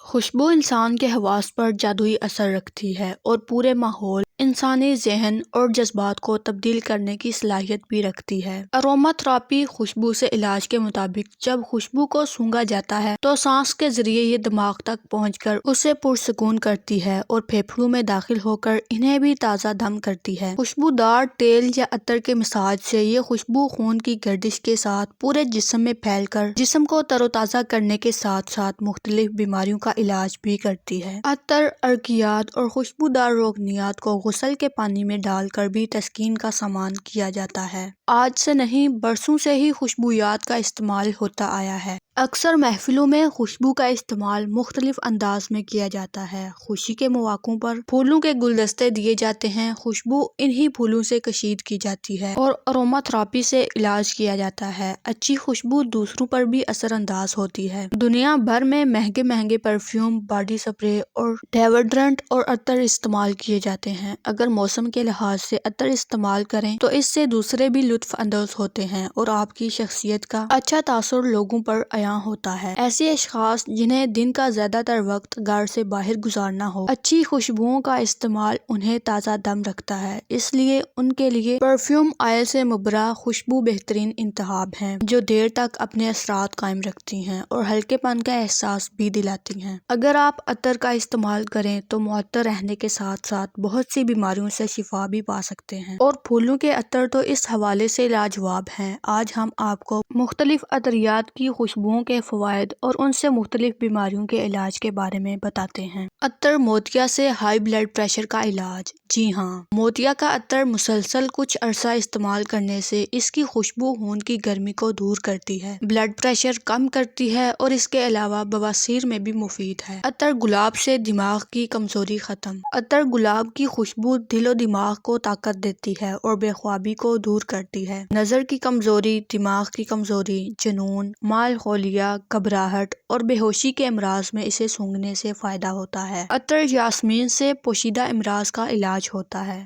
خوشبو انسان کے حواس پر جادوئی اثر رکھتی ہے اور پورے ماحول، انسانی ذہن اور جذبات کو تبدیل کرنے کی صلاحیت بھی رکھتی ہے۔ اروما تھراپی خوشبو سے علاج کے مطابق جب خوشبو کو سونگھا جاتا ہے تو سانس کے ذریعے یہ دماغ تک پہنچ کر اسے پرسکون کرتی ہے اور پھیپھڑوں میں داخل ہو کر انہیں بھی تازہ دم کرتی ہے۔ خوشبودار تیل یا عطر کے مساج سے یہ خوشبو خون کی گردش کے ساتھ پورے جسم میں پھیل کر جسم کو تر و تازہ کرنے کے ساتھ ساتھ مختلف بیماریوں کا علاج بھی کرتی ہے۔ عطر، ارکیات اور خوشبودار روغنیات کو غسل کے پانی میں ڈال کر بھی تسکین کا سامان کیا جاتا ہے۔ آج سے نہیں، برسوں سے ہی خوشبویات کا استعمال ہوتا آیا ہے۔ اکثر محفلوں میں خوشبو کا استعمال مختلف انداز میں کیا جاتا ہے۔ خوشی کے مواقعوں پر پھولوں کے گلدستے دیے جاتے ہیں، خوشبو انہی پھولوں سے کشید کی جاتی ہے اور اروما تھراپی سے علاج کیا جاتا ہے۔ اچھی خوشبو دوسروں پر بھی اثر انداز ہوتی ہے۔ دنیا بھر میں مہنگے مہنگے پرفیوم، باڈی سپرے اور ڈیوڈرنٹ اور عطر استعمال کیے جاتے ہیں۔ اگر موسم کے لحاظ سے عطر استعمال کریں تو اس سے دوسرے بھی لطف اندوز ہوتے ہیں اور آپ کی شخصیت کا اچھا تاثر لوگوں پر عیاں ہوتا ہے۔ ایسے اشخاص جنہیں دن کا زیادہ تر وقت گھر سے باہر گزارنا ہو، اچھی خوشبوؤں کا استعمال انہیں تازہ دم رکھتا ہے، اس لیے ان کے لیے پرفیوم آئل سے مبرا خوشبو بہترین انتخاب ہیں جو دیر تک اپنے اثرات قائم رکھتی ہیں اور ہلکے پن کا احساس بھی دلاتی ہیں۔ اگر آپ عطر کا استعمال کریں تو معطر رہنے کے ساتھ ساتھ بہت سی بیماریوں سے شفا بھی پا سکتے ہیں، اور پھولوں کے عطر تو اس حوالے سے لاجواب ہیں۔ آج ہم آپ کو مختلف عطریات کی خوشبوؤں کے فوائد اور ان سے مختلف بیماریوں کے علاج کے بارے میں بتاتے ہیں۔ عطر موتیا سے ہائی بلڈ پریشر کا علاج۔ جی ہاں، موتیا کا عطر مسلسل کچھ عرصہ استعمال کرنے سے اس کی خوشبو خون کی گرمی کو دور کرتی ہے، بلڈ پریشر کم کرتی ہے اور اس کے علاوہ بواسیر میں بھی مفید ہے۔ عطر گلاب سے دماغ کی کمزوری ختم۔ عطر گلاب کی خوشبو دل و دماغ کو طاقت دیتی ہے اور بے خوابی کو دور کرتی ہے۔ نظر کی کمزوری، دماغ کی کمزوری، جنون، مال خولیا، گھبراہٹ اور بے ہوشی کے امراض میں اسے سونگھنے سے فائدہ ہوتا ہے۔ عطر یاسمین سے پوشیدہ امراض کا علاج ہوتا ہے۔